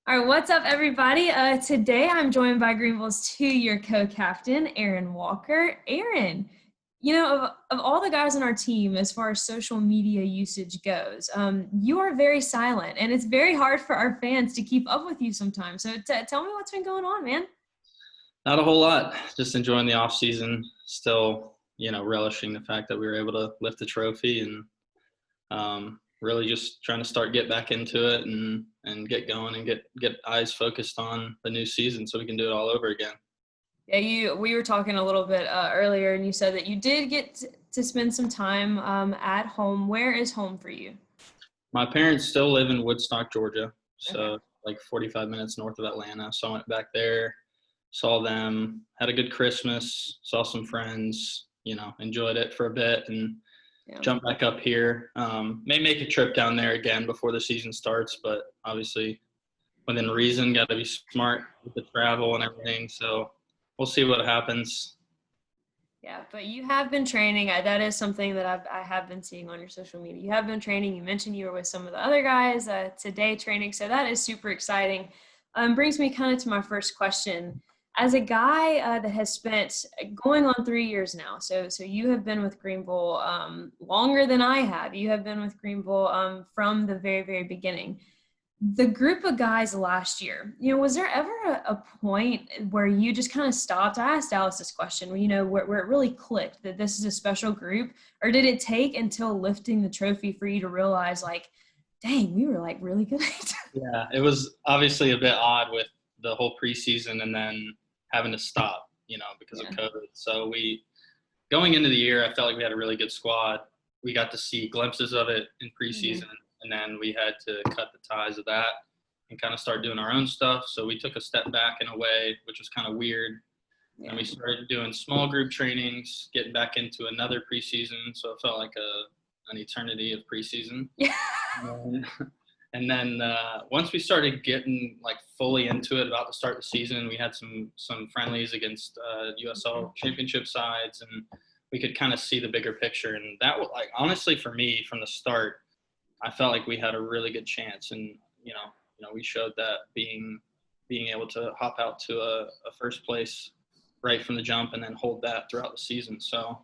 All right, what's up, everybody? Today I'm joined by Greenville's two-year co-captain, Aaron Walker. Aaron, of all the guys on our team, as far as social media usage goes, you are very silent, and it's very hard for our fans to keep up with you sometimes. So tell me what's been going on, man. Not a whole lot. Just enjoying the off season. Still, relishing the fact that we were able to lift the trophy and really just trying to get back into it and get going and get eyes focused on the new season so we can do it all over again. Yeah, we were talking a little bit earlier, and you said that you did get to spend some time at home. Where is home for you? My parents still live in Woodstock, Georgia, Okay. so like 45 minutes north of Atlanta. So I went back there, saw them, had a good Christmas, saw some friends, enjoyed it for a bit and Yeah. jump back up here. May make a trip down there again before the season starts, but obviously within reason, got to be smart with the travel and everything. So we'll see what happens. Yeah, but you have been training. That is something that I have been seeing on your social media. You have been training. You mentioned you were with some of the other guys today training, so that is super exciting. Brings me kind of to my first question. As a guy that has spent going on 3 years now, so you have been with Greenville longer than I have. You have been with Greenville from the very, very beginning. The group of guys last year, was there ever a point where you just kind of stopped? I asked Dallas this question, where it really clicked that this is a special group, or did it take until lifting the trophy for you to realize, like, dang, we were like really good? Yeah, it was obviously a bit odd with the whole preseason and then having to stop, because of Yeah. COVID. So going into the year, I felt like we had a really good squad. We got to see glimpses of it in Mm-hmm. preseason, and then we had to cut the ties of that and kind of start doing our own stuff. So we took a step back in a way, which was kind of weird. Yeah. And we started doing small group trainings, getting back into another preseason. So it felt like an eternity of preseason. Yeah. And then once we started getting like fully into it, about to start the season, we had some friendlies against USL championship sides, and we could kind of see the bigger picture. And that was like, honestly, for me from the start, I felt like we had a really good chance. And we showed that being able to hop out to a first place right from the jump and then hold that throughout the season. So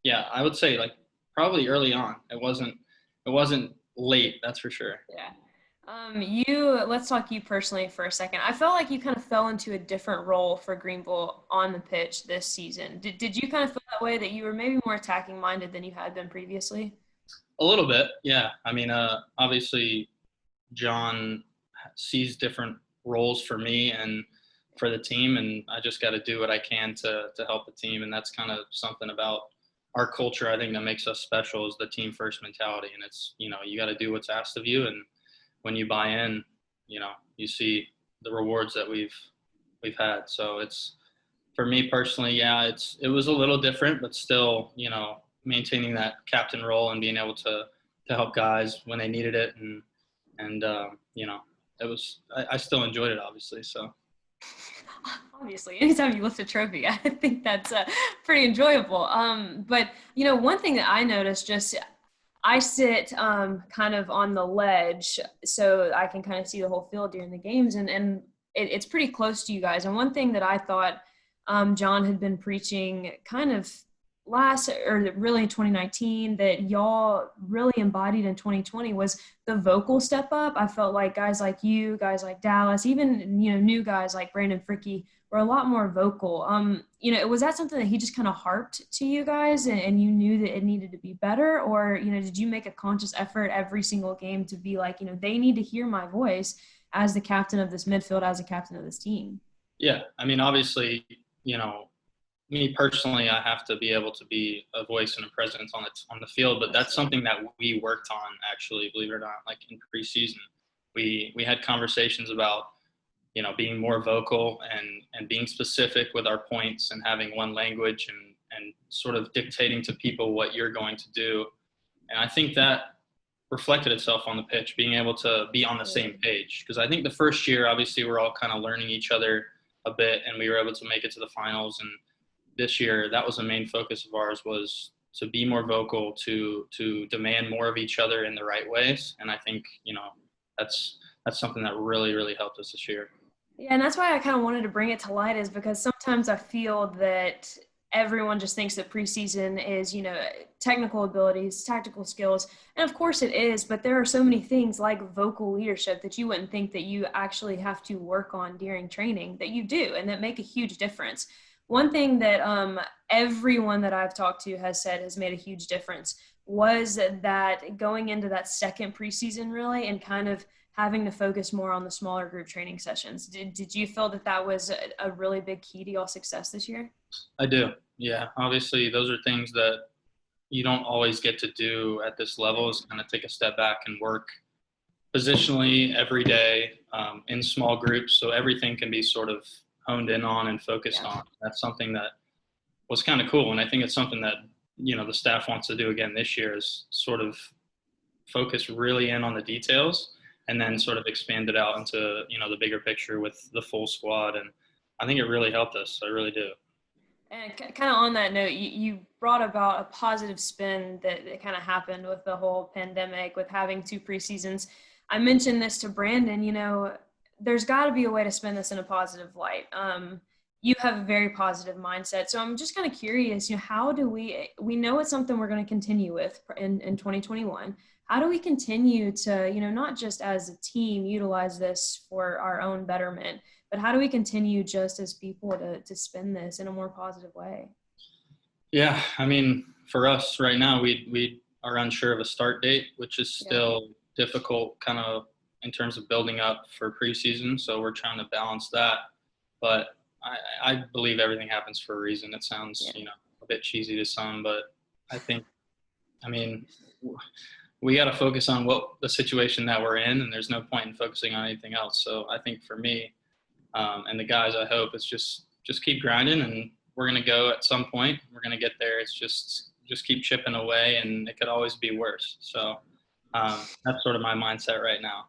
yeah, I would say like probably early on. It wasn't late, that's for sure. Yeah. Let's talk you personally for a second. I felt like you kind of fell into a different role for Greenville on the pitch this season. Did you kind of feel that way, that you were maybe more attacking minded than you had been previously? A little bit, yeah. I mean, obviously, John sees different roles for me and for the team, and I just got to do what I can to help the team. And that's kind of something about our culture, I think, that makes us special, is the team first mentality. And it's, you got to do what's asked of you, and when you buy in, you see the rewards that we've had. So it's, for me personally, yeah, it was a little different, but still, maintaining that captain role and being able to help guys when they needed it, and it was, I still enjoyed it, obviously. So Obviously, anytime you lift a trophy, I think that's pretty enjoyable. But one thing that I noticed, just I sit kind of on the ledge, so I can kind of see the whole field during the games, and it's pretty close to you guys. And one thing that I thought John had been preaching kind of last, or really in 2019, that y'all really embodied in 2020, was the vocal step up. I felt like guys like you, guys like Dallas, even new guys like Brandon Fricky were a lot more vocal. Was that something that he just kind of harped to you guys, and you knew that it needed to be better, or did you make a conscious effort every single game to be like, they need to hear my voice as the captain of this midfield, as the captain of this team? yeah, I mean, obviously, me personally, I have to be able to be a voice and a presence on the field, but that's something that we worked on, actually, believe it or not. Like in preseason, we had conversations about being more vocal and being specific with our points and having one language and sort of dictating to people what you're going to do. And I think that reflected itself on the pitch, being able to be on the same page. Because I think the first year, obviously, we're all kind of learning each other a bit, and we were able to make it to the finals. And this year, that was the main focus of ours, was to be more vocal, to demand more of each other in the right ways. And I think, that's that's something that really, really helped us this year. Yeah, and that's why I kind of wanted to bring it to light is because sometimes I feel that everyone just thinks that preseason is, technical abilities, tactical skills, and of course it is, but there are so many things like vocal leadership that you wouldn't think that you actually have to work on during training that you do and that make a huge difference. One thing that everyone that I've talked to has said has made a huge difference was that going into that second preseason really and kind of having to focus more on the smaller group training sessions. Did you feel that that was a really big key to y'all success this year? I do. Yeah. Obviously, those are things that you don't always get to do at this level, is kind of take a step back and work positionally every day in small groups. So everything can be sort of honed in on and focused on. That's something that was kind of cool. And I think it's something that, the staff wants to do again this year, is sort of focus really in on the details and then sort of expand it out into, the bigger picture with the full squad. And I think it really helped us. I really do. And kind of on that note, you brought about a positive spin that kind of happened with the whole pandemic, with having two preseasons. I mentioned this to Brandon, there's got to be a way to spin this in a positive light. You have a very positive mindset. So I'm just kind of curious, how do we know it's something we're going to continue with in 2021. How do we continue to, not just as a team utilize this for our own betterment, but how do we continue just as people to spin this in a more positive way? Yeah, I mean, for us right now, we are unsure of a start date, which is still difficult kind of in terms of building up for preseason. So we're trying to balance that. But I believe everything happens for a reason. It sounds, a bit cheesy to some, but I mean, we got to focus on what the situation that we're in, and there's no point in focusing on anything else. So I think for me, and the guys, I hope it's just keep grinding, and we're going to go at some point. We're going to get there. It's just keep chipping away, and it could always be worse. So that's sort of my mindset right now.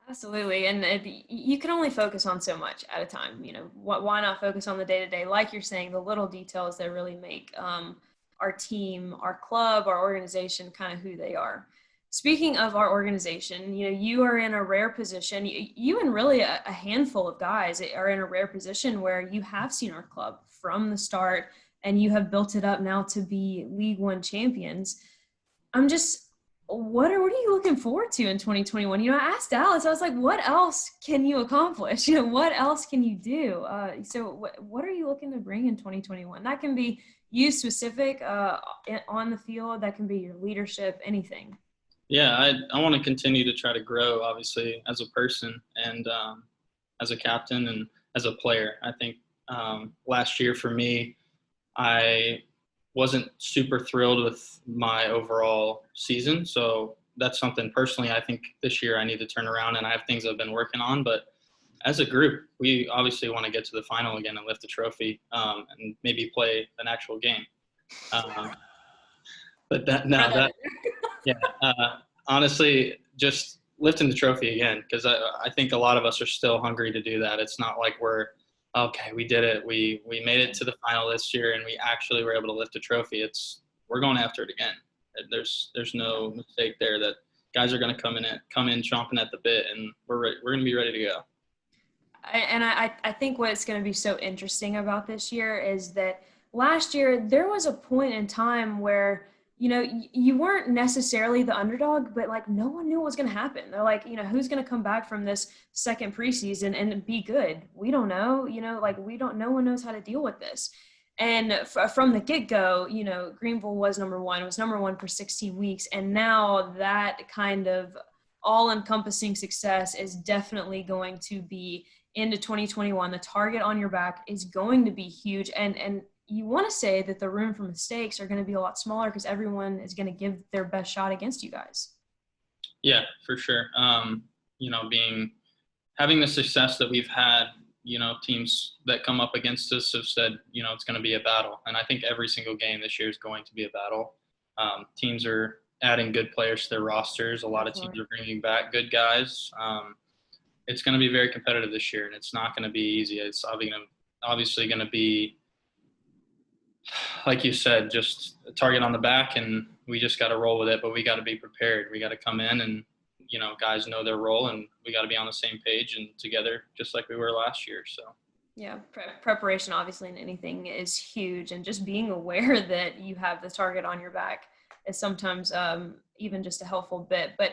Absolutely. And you can only focus on so much at a time. Why not focus on the day-to-day? Like you're saying, the little details that really make our team, our club, our organization kind of who they are. Speaking of our organization, you are in a rare position. You and really a handful of guys are in a rare position where you have seen our club from the start and you have built it up now to be League One champions. What are you looking forward to in 2021? I asked Dallas, I was like, what else can you accomplish? What else can you do? So what are you looking to bring in 2021? That can be you specific on the field. That can be your leadership, anything. Yeah, I want to continue to try to grow, obviously, as a person and as a captain and as a player. I think last year for me, I wasn't super thrilled with my overall season. So that's something personally I think this year I need to turn around, and I have things I've been working on. But as a group, we obviously want to get to the final again and lift the trophy and maybe play an actual game. But yeah, honestly, just lifting the trophy again, because I think a lot of us are still hungry to do that. It's not like we're – okay, we did it. We made it to the final this year, and we actually were able to lift a trophy. We're going after it again. There's no mistake there that guys are going to come in chomping at the bit, and we're going to be ready to go. I think what's going to be so interesting about this year is that last year there was a point in time where you weren't necessarily the underdog, but like no one knew what was going to happen. They're like, who's going to come back from this second preseason and be good? We don't know, no one knows how to deal with this. And from the get-go, Greenville was number one for 16 weeks. And now that kind of all-encompassing success is definitely going to be into 2021. The target on your back is going to be huge. And you want to say that the room for mistakes are going to be a lot smaller because everyone is going to give their best shot against you guys. Yeah, for sure. Having the success that we've had, teams that come up against us have said, it's going to be a battle. And I think every single game this year is going to be a battle. Teams are adding good players to their rosters. A lot of teams are bringing back good guys. It's going to be very competitive this year, and it's not going to be easy. It's obviously going to be, like you said, just a target on the back, and we just got to roll with it, but we got to be prepared. We got to come in and, guys know their role, and we got to be on the same page and together, just like we were last year. So. Yeah, preparation obviously in anything is huge, and just being aware that you have the target on your back is sometimes even just a helpful bit. But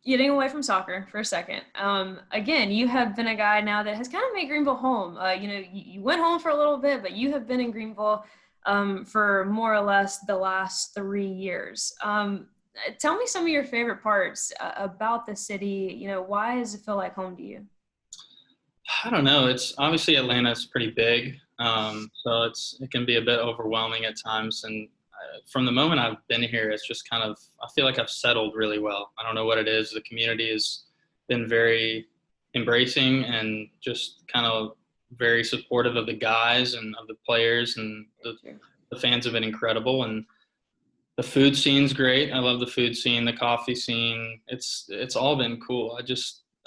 getting away from soccer for a second, again, you have been a guy now that has kind of made Greenville home. You went home for a little bit, but you have been in Greenville for more or less the last 3 years. Tell me some of your favorite parts about the city. Why does it feel like home to you? I don't know. It's obviously Atlanta's pretty big, so it can be a bit overwhelming at times. And from the moment I've been here, it's just kind of, I feel like I've settled really well. I don't know what it is. The community has been very embracing and just kind of very supportive of the guys and of the players, and the fans have been incredible. And the food scene's great. I love the food scene, the coffee scene. It's all been cool.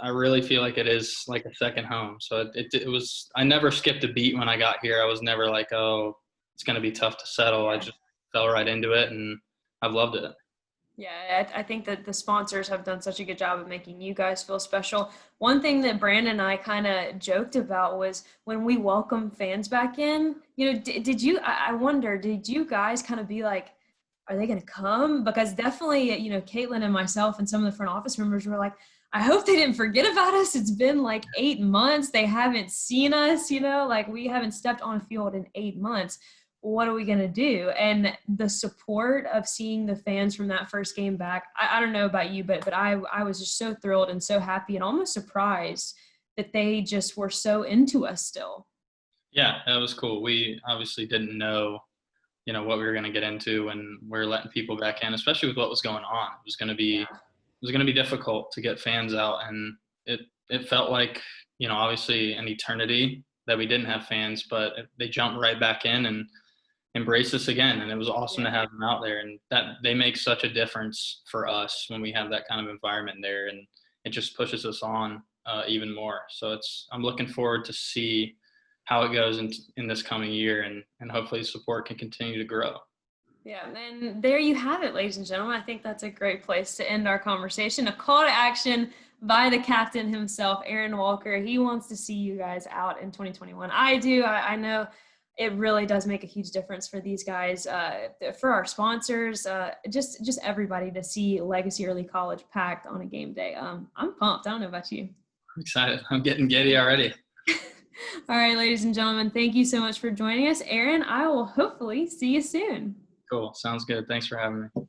I really feel like it is like a second home. So it was, I never skipped a beat when I got here. I was never like, oh, it's going to be tough to settle. I just fell right into it, and I've loved it. Yeah, I think that the sponsors have done such a good job of making you guys feel special. One thing that Brandon and I kind of joked about was when we welcome fans back in, I wonder, did you guys kind of be like, are they going to come? Because definitely, Caitlin and myself and some of the front office members were like, I hope they didn't forget about us. It's been like 8 months. They haven't seen us, like we haven't stepped on a field in 8 months. What are we going to do? And the support of seeing the fans from that first game back, I don't know about you, but I was just so thrilled and so happy and almost surprised that they just were so into us still. Yeah, that was cool. We obviously didn't know, what we were going to get into when we're letting people back in, especially with what was going on. It was going to be difficult to get fans out, and it felt like, obviously an eternity that we didn't have fans, but they jumped right back in and embraced us again, and it was awesome to have them out there, and that they make such a difference for us when we have that kind of environment there, and it just pushes us on even more. So I'm looking forward to see how it goes in this coming year, and hopefully support can continue to grow. Yeah, and there you have it, ladies and gentlemen. I think that's a great place to end our conversation. A call to action by the captain himself, Aaron Walker. He wants to see you guys out in 2021. I do. I know it really does make a huge difference for these guys, for our sponsors, just everybody to see Legacy Early College packed on a game day. I'm pumped. I don't know about you. I'm excited. I'm getting giddy already. All right, ladies and gentlemen, thank you so much for joining us. Aaron, I will hopefully see you soon. Cool. Sounds good. Thanks for having me.